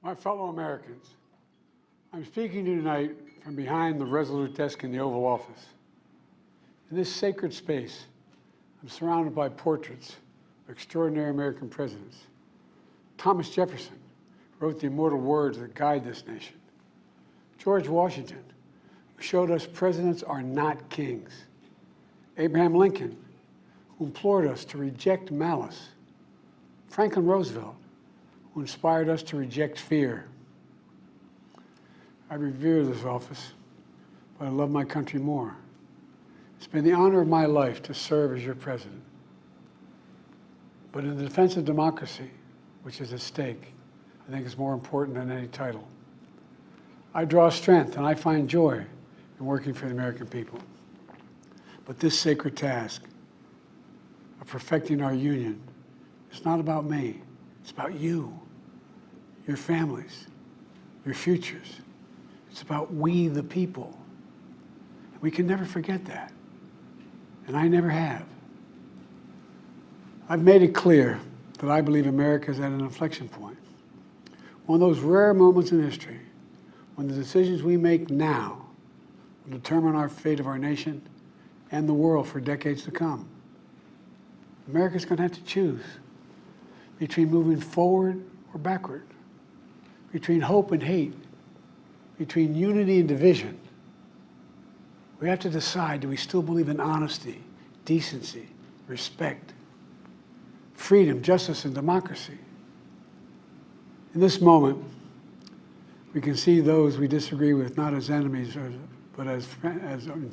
My fellow Americans, I'm speaking to you tonight from behind the resolute desk in the Oval Office. In this sacred space, I'm surrounded by portraits of extraordinary American presidents. Thomas Jefferson wrote the immortal words that guide this nation. George Washington, who showed us presidents are not kings. Abraham Lincoln, who implored us to reject malice. Franklin Roosevelt, who inspired us to reject fear. I revere this office, but I love my country more. It's been the honor of my life to serve as your president. But in the defense of democracy, which is at stake, I think is more important than any title. I draw strength and I find joy in working for the American people. But this sacred task of perfecting our union is not about me. It's about you, your families, your futures. It's about we, the people. We can never forget that, and I never have. I've made it clear that I believe America is at an inflection point. One of those rare moments in history when the decisions we make now will determine our fate of our nation and the world for decades to come. America's going to have to choose between moving forward or backward, between hope and hate, between unity and division. We have to decide, do we still believe in honesty, decency, respect, freedom, justice, and democracy? In this moment, we can see those we disagree with not as enemies, but as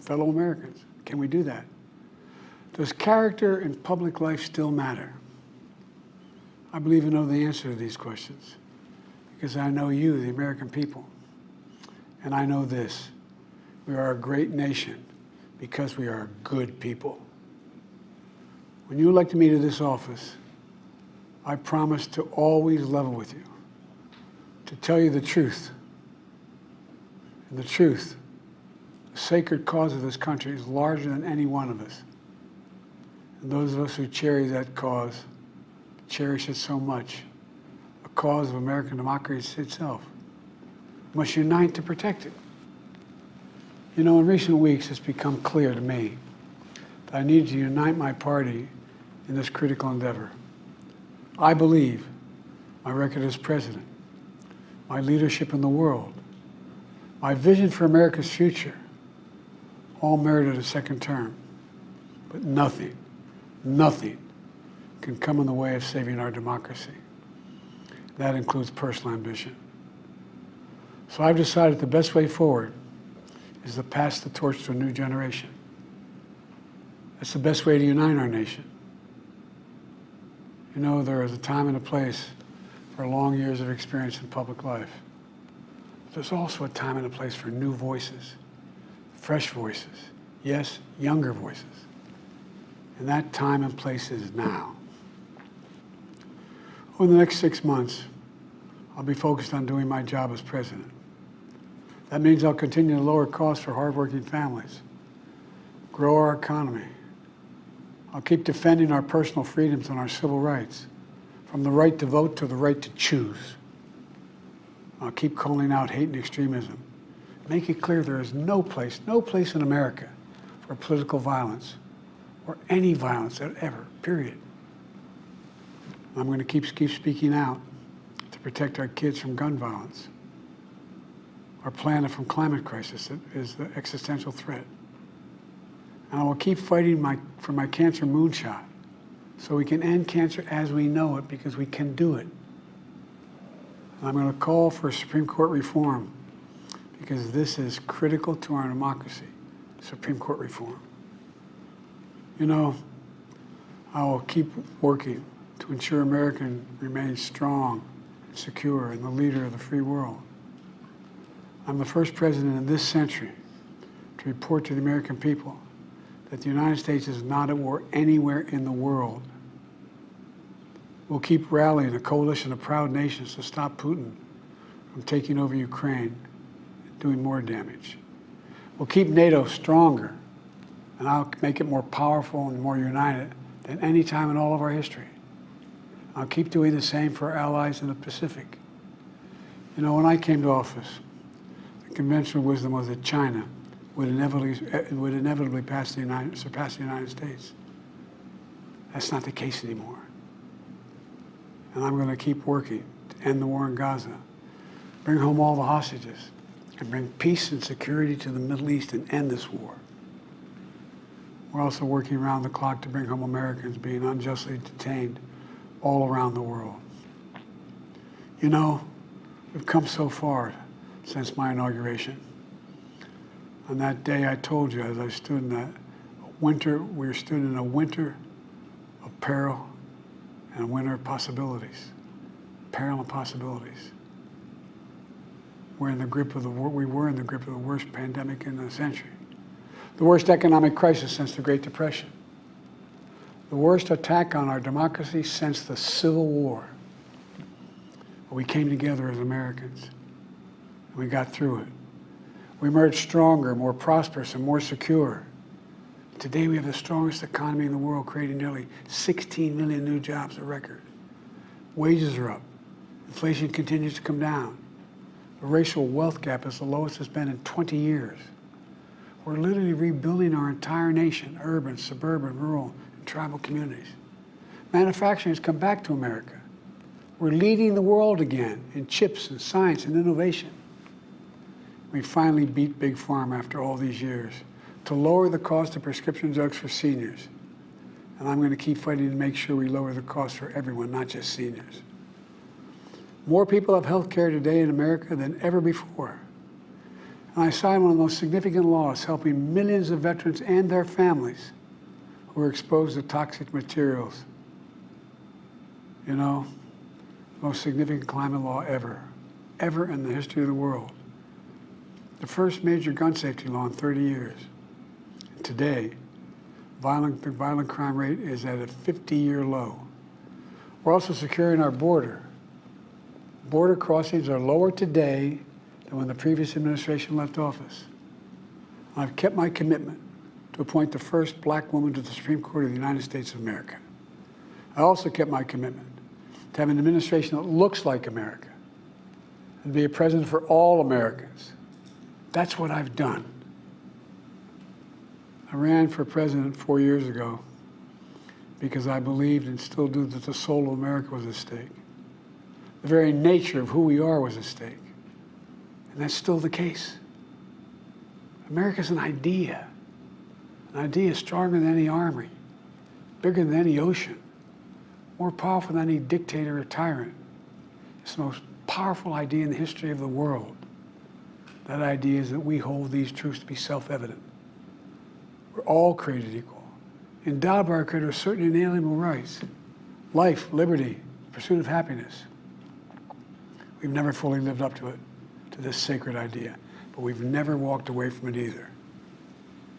fellow Americans. Can we do that? Does character in public life still matter? I believe I know the answer to these questions because I know you, the American people. And I know this, we are a great nation because we are good people. When you elected me to this office, I promised to always level with you, to tell you the truth. And the truth, the sacred cause of this country is larger than any one of us. And those of us who cherish that cause, cherish it so much, a cause of American democracy itself, must unite to protect it. You know, in recent weeks, it's become clear to me that I need to unite my party in this critical endeavor. I believe my record as president, my leadership in the world, my vision for America's future, all merited a second term. But nothing can come in the way of saving our democracy. That includes personal ambition. So I've decided the best way forward is to pass the torch to a new generation. That's the best way to unite our nation. You know, there is a time and a place for long years of experience in public life. There's also a time and a place for new voices, fresh voices, yes, younger voices. And that time and place is now. Over the next 6 months, I'll be focused on doing my job as president. That means I'll continue to lower costs for hardworking families, grow our economy. I'll keep defending our personal freedoms and our civil rights, from the right to vote to the right to choose. I'll keep calling out hate and extremism. Make it clear there is no place in America for political violence or any violence ever, period. I'm going to keep speaking out to protect our kids from gun violence, our planet from climate crisis that is the existential threat. And I will keep fighting for my cancer moonshot so we can end cancer as we know it, because we can do it. And I'm going to call for Supreme Court reform because this is critical to our democracy, Supreme Court reform. You know, I will keep working to ensure America remains strong and secure and the leader of the free world. I'm the first president in this century to report to the American people that the United States is not at war anywhere in the world. We'll keep rallying a coalition of proud nations to stop Putin from taking over Ukraine and doing more damage. We'll keep NATO stronger, and I'll make it more powerful and more united than any time in all of our history. I'll keep doing the same for our allies in the Pacific. You know, when I came to office, the conventional wisdom was that China would inevitably surpass the United States. That's not the case anymore. And I'm going to keep working to end the war in Gaza, bring home all the hostages, and bring peace and security to the Middle East and end this war. We're also working around the clock to bring home Americans being unjustly detained all around the world. You know, we've come so far since my inauguration. On that day, I told you, as I stood in that winter, we stood in a winter of peril and a winter of possibilities. Peril and possibilities. We were in the grip of the worst pandemic in the century. The worst economic crisis since the Great Depression. The worst attack on our democracy since the Civil War. But we came together as Americans, and we got through it. We emerged stronger, more prosperous, and more secure. Today we have the strongest economy in the world, creating nearly 16 million new jobs, a record. Wages are up. Inflation continues to come down. The racial wealth gap is the lowest it's been in 20 years. We're literally rebuilding our entire nation, urban, suburban, rural, and tribal communities. Manufacturing has come back to America. We're leading the world again in chips and science and innovation. We finally beat Big Pharma after all these years to lower the cost of prescription drugs for seniors. And I'm going to keep fighting to make sure we lower the cost for everyone, not just seniors. More people have health care today in America than ever before. And I signed one of the most significant laws helping millions of veterans and their families who are exposed to toxic materials. You know, the most significant climate law ever in the history of the world. The first major gun safety law in 30 years. And today, the violent crime rate is at a 50-year low. We're also securing our border. Border crossings are lower today than when the previous administration left office. I've kept my commitment to appoint the first black woman to the Supreme Court of the United States of America. I also kept my commitment to have an administration that looks like America and be a president for all Americans. That's what I've done. I ran for president 4 years ago because I believed and still do that the soul of America was at stake. The very nature of who we are was at stake. And that's still the case. America's an idea. An idea stronger than any army, bigger than any ocean, more powerful than any dictator or tyrant. It's the most powerful idea in the history of the world. That idea is that we hold these truths to be self-evident. We're all created equal, endowed by our Creator with certain inalienable rights: life, liberty, pursuit of happiness. We've never fully lived up to it, to this sacred idea, but we've never walked away from it either.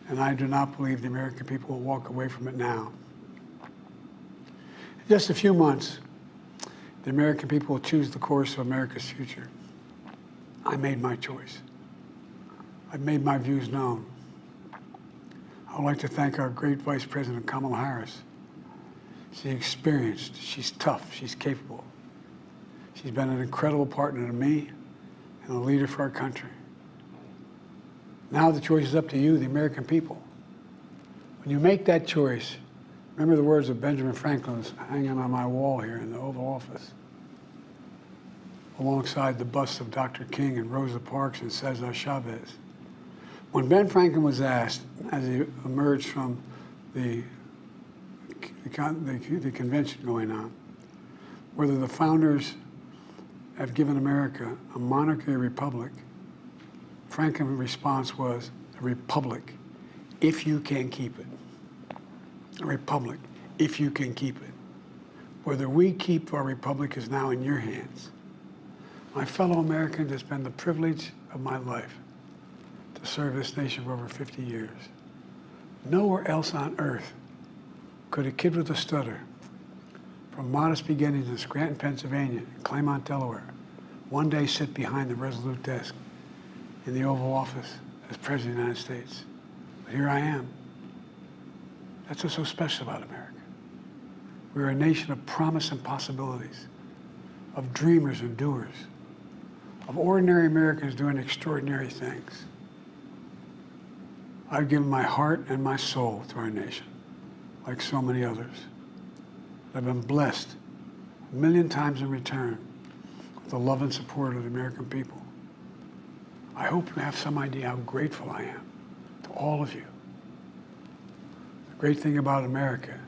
And I do not believe the American people will walk away from it now. In just a few months, the American people will choose the course of America's future. I made my choice. I've made my views known. I would like to thank our great Vice President Kamala Harris. She's experienced, she's tough, she's capable. She's been an incredible partner to me and a leader for our country. Now the choice is up to you, the American people. When you make that choice, remember the words of Benjamin Franklin hanging on my wall here in the Oval Office, alongside the busts of Dr. King and Rosa Parks and Cesar Chavez. When Ben Franklin was asked, as he emerged from the convention going on, whether the founders have given America a monarchy or republic, Franklin's response was, a republic, if you can keep it. A republic, if you can keep it. Whether we keep our republic is now in your hands. My fellow Americans, it's been the privilege of my life to serve this nation for over 50 years. Nowhere else on earth could a kid with a stutter, from modest beginnings in Scranton, Pennsylvania, and Claymont, Delaware, one day sit behind the resolute desk in the Oval Office as President of the United States. But here I am. That's what's so special about America. We're a nation of promise and possibilities, of dreamers and doers, of ordinary Americans doing extraordinary things. I've given my heart and my soul to our nation, like so many others. I've been blessed a million times in return with the love and support of the American people. I hope you have some idea how grateful I am to all of you. The great thing about America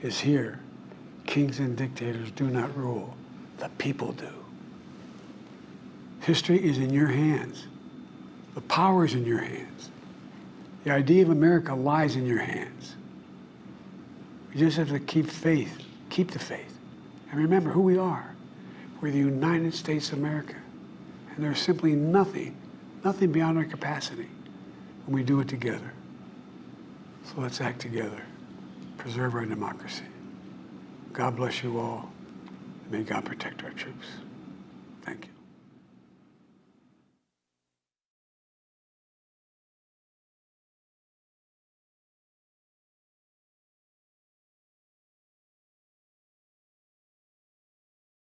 is here, kings and dictators do not rule, the people do. History is in your hands. The power is in your hands. The idea of America lies in your hands. You just have to keep faith, keep the faith, and remember who we are. We're the United States of America, and there's simply nothing beyond our capacity when we do it together. So let's act together, preserve our democracy. God bless you all, and may God protect our troops. Thank you.